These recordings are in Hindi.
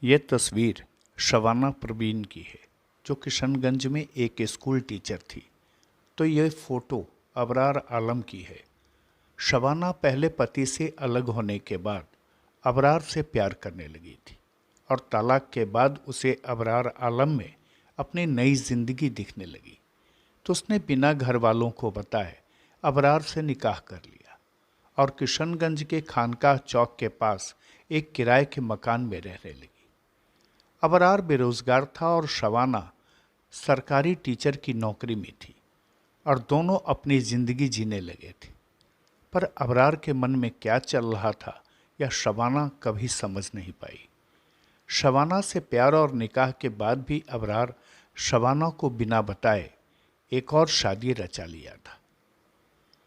ये तस्वीर शबाना परवीन की है, जो किशनगंज में एक स्कूल टीचर थी। तो ये फ़ोटो अबरार आलम की है। शबाना पहले पति से अलग होने के बाद अबरार से प्यार करने लगी थी और तलाक के बाद उसे अबरार आलम में अपनी नई ज़िंदगी दिखने लगी। तो उसने बिना घर वालों को बताए अबरार से निकाह कर लिया और किशनगंज के खानकाह चौक के पास एक किराए के मकान में रहने लगी। अबरार बेरोजगार था और शबाना सरकारी टीचर की नौकरी में थी और दोनों अपनी ज़िंदगी जीने लगे थे। पर अबरार के मन में क्या चल रहा था यह शबाना कभी समझ नहीं पाई। शबाना से प्यार और निकाह के बाद भी अबरार शबाना को बिना बताए एक और शादी रचा लिया था।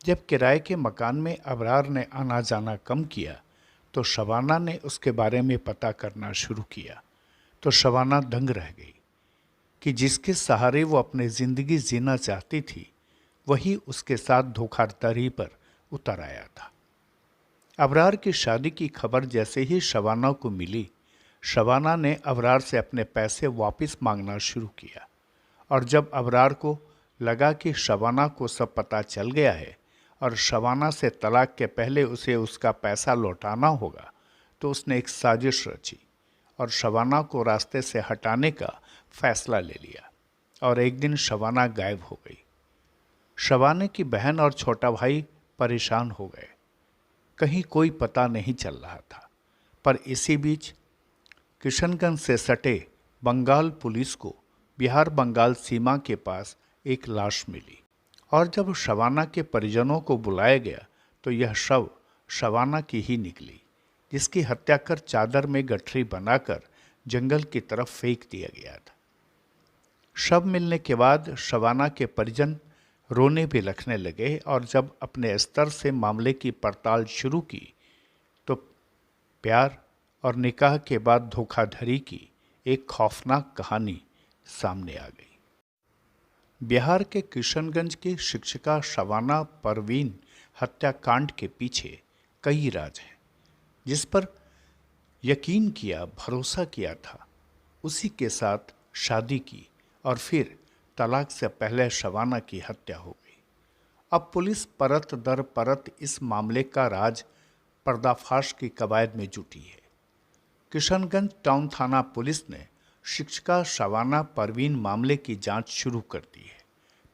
जब किराए के मकान में अबरार ने आना जाना कम किया तो शबाना ने उसके बारे में पता करना शुरू किया। तो शबाना दंग रह गई कि जिसके सहारे वो अपनी ज़िंदगी जीना चाहती थी वही उसके साथ धोखाधड़ी पर उतर आया था। अबरार की शादी की खबर जैसे ही शबाना को मिली, शबाना ने अबरार से अपने पैसे वापस मांगना शुरू किया और जब अबरार को लगा कि शबाना को सब पता चल गया है और शबाना से तलाक के पहले उसे उसका पैसा लौटाना होगा, तो उसने एक साजिश रची और शबाना को रास्ते से हटाने का फैसला ले लिया और एक दिन शबाना गायब हो गई। शबाना की बहन और छोटा भाई परेशान हो गए, कहीं कोई पता नहीं चल रहा था। पर इसी बीच किशनगंज से सटे बंगाल पुलिस को बिहार बंगाल सीमा के पास एक लाश मिली और जब शबाना के परिजनों को बुलाया गया तो यह शव शबाना की ही निकली, जिसकी हत्या कर चादर में गठरी बनाकर जंगल की तरफ फेंक दिया गया था। शव मिलने के बाद शबाना के परिजन रोने भी लगने लगे और जब अपने स्तर से मामले की पड़ताल शुरू की तो प्यार और निकाह के बाद धोखाधड़ी की एक खौफनाक कहानी सामने आ गई। बिहार के किशनगंज की शिक्षिका शबाना परवीन हत्याकांड के पीछे कई राज हैं। जिस पर यकीन किया, भरोसा किया था, उसी के साथ शादी की और फिर तलाक से पहले शबाना की हत्या हो गई। अब पुलिस परत दर परत इस मामले का राज पर्दाफाश की कवायद में जुटी है। किशनगंज टाउन थाना पुलिस ने शिक्षिका शबाना परवीन मामले की जांच शुरू कर दी है।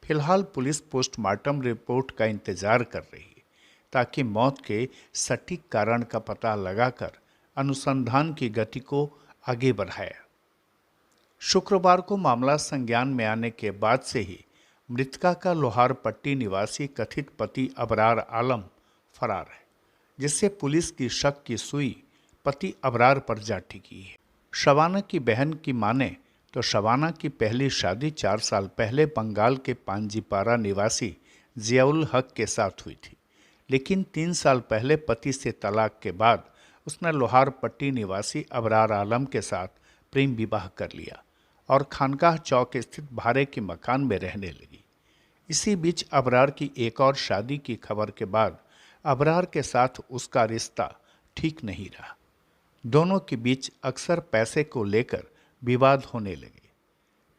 फिलहाल पुलिस पोस्टमार्टम रिपोर्ट का इंतजार कर रही है ताकि मौत के सटीक कारण का पता लगाकर अनुसंधान की गति को आगे बढ़ाया। शुक्रवार को मामला संज्ञान में आने के बाद से ही मृतका का लोहारपट्टी निवासी कथित पति अबरार आलम फरार है, जिससे पुलिस की शक की सुई पति अबरार पर जा टिकी है। शबाना की बहन की माने तो शबाना की पहली शादी 4 साल पहले बंगाल के पांजीपारा निवासी जियाउल हक के साथ हुई थी, लेकिन 3 साल पहले पति से तलाक के बाद उसने लोहारपट्टी निवासी अबरार आलम के साथ प्रेम विवाह कर लिया और खानकाह चौक स्थित भाड़े के मकान में रहने लगी। इसी बीच अबरार की एक और शादी की खबर के बाद अबरार के साथ उसका रिश्ता ठीक नहीं रहा। दोनों के बीच अक्सर पैसे को लेकर विवाद होने लगे।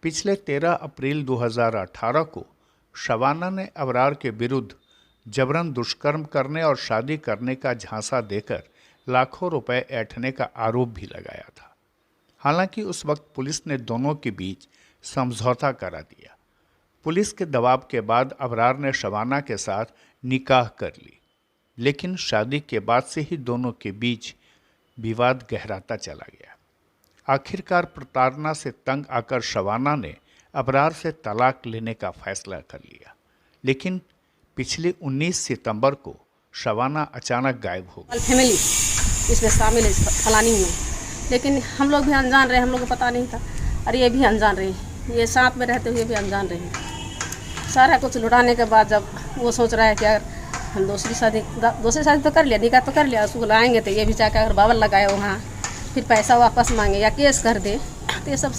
पिछले 13 अप्रैल 2018 को शबाना ने अबरार के विरुद्ध जबरन दुष्कर्म करने और शादी करने का झांसा देकर लाखों रुपए ऐंठने का आरोप भी लगाया था। हालांकि उस वक्त पुलिस ने दोनों के बीच समझौता करा दिया। पुलिस के दबाव के बाद अबरार ने शबाना के साथ निकाह कर ली, लेकिन शादी के बाद से ही दोनों के बीच विवाद गहराता चला गया। आखिरकार प्रताड़ना से तंग आकर शबाना ने अबरार से तलाक लेने का फैसला कर लिया, लेकिन पिछले 19 सितंबर को शबाना अचानक गायब हो गई। फैमिली इसमें शामिल है फलानी में, लेकिन हम लोग भी अनजान रहे, हम लोग को पता नहीं था। और ये भी अनजान रहे, ये साथ में रहते हुए भी अनजान रहे। सारा कुछ लुटाने के बाद जब वो सोच रहा है कि अगर हम दूसरी शादी तो कर लिया, निकाह तो कर लिया, उसको लाएंगे तो ये भी जाकर अगर बावल लगाए वहाँ, फिर पैसा वापस मांगे या केस कर दे, तो ये सब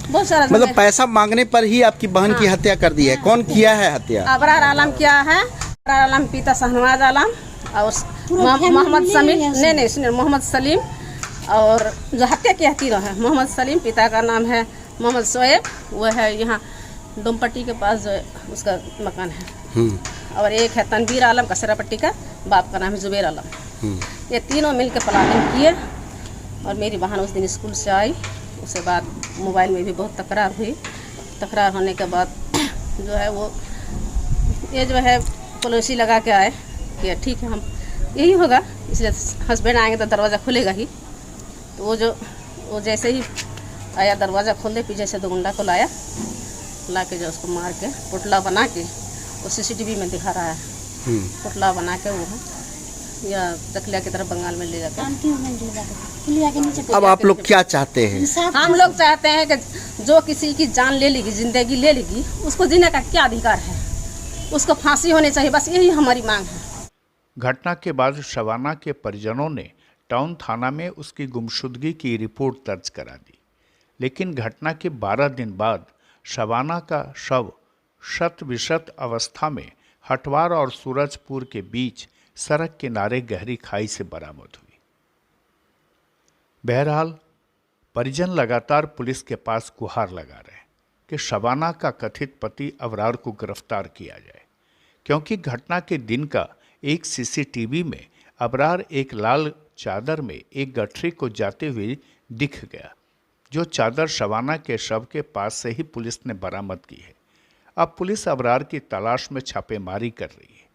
बहुत सारा मतलब पैसा मांगने पर ही आपकी बहन की हत्या कर दी है। कौन किया है हत्या? अबरार आलम किया है। अबरार आलम पिता शहनवाज आलम और मोहम्मद समीर, नहीं सुनिए, मोहम्मद सलीम और जो हत्या किया तीनों है, मोहम्मद सलीम पिता का नाम है मोहम्मद शोएब, वो है यहाँ डोमपट्टी के पास जो है उसका मकान है। और एक है तनवीर आलम कसरापट्टी का, बाप का नाम है जुबेर आलम। ये तीनों मिल के प्लानिंग किए। और मेरी बहन उस दिन स्कूल से आई, उसके बाद मोबाइल में भी बहुत तकरार हुई। तकरार होने के बाद जो है वो ये जो है पड़ोसी लगा के आए कि ठीक है हम यही होगा, इसलिए हस्बैंड आएंगे तो दरवाज़ा खुलेगा ही। तो वो जैसे ही आया दरवाज़ा खोल दे, पीछे से 2 गुंडा को लाया, ला के जो उसको मार के पुतला बना के वो CCTV में दिखा रहा है, पुतला बना के वो या चकलिया की तरफ बंगाल में ले जाकर। अब आप लोग क्या चाहते हैं? हम लोग चाहते हैं कि जो किसी की जान ले लेगी, जिंदगी ले लेगी, उसको जीने का क्या अधिकार है, उसको फांसी होनी चाहिए, बस यही हमारी मांग है। घटना के बाद शबाना के परिजनों ने टाउन थाना में उसकी गुमशुदगी की रिपोर्ट दर्ज करा दी, लेकिन घटना के 12 दिन बाद शबाना का शव शत विशत अवस्था में हटवार और सूरजपुर के बीच सड़क किनारे गहरी खाई से बरामद हुई। बहरहाल परिजन लगातार पुलिस के पास गुहार लगा रहे कि शबाना का कथित पति अबरार को गिरफ्तार किया जाए, क्योंकि घटना के दिन का एक CCTV में अबरार एक लाल चादर में एक गठरी को जाते हुए दिख गया, जो चादर शबाना के शव के पास से ही पुलिस ने बरामद की है। अब पुलिस अबरार की तलाश में छापेमारी कर रही है,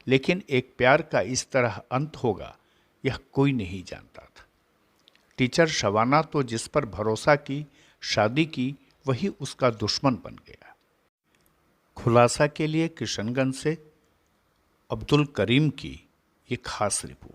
लेकिन एक प्यार का इस तरह अंत होगा यह कोई नहीं जानता था। टीचर शबाना तो जिस पर भरोसा की, शादी की, वही उसका दुश्मन बन गया। खुलासा के लिए किशनगंज से अब्दुल करीम की ये खास रिपोर्ट।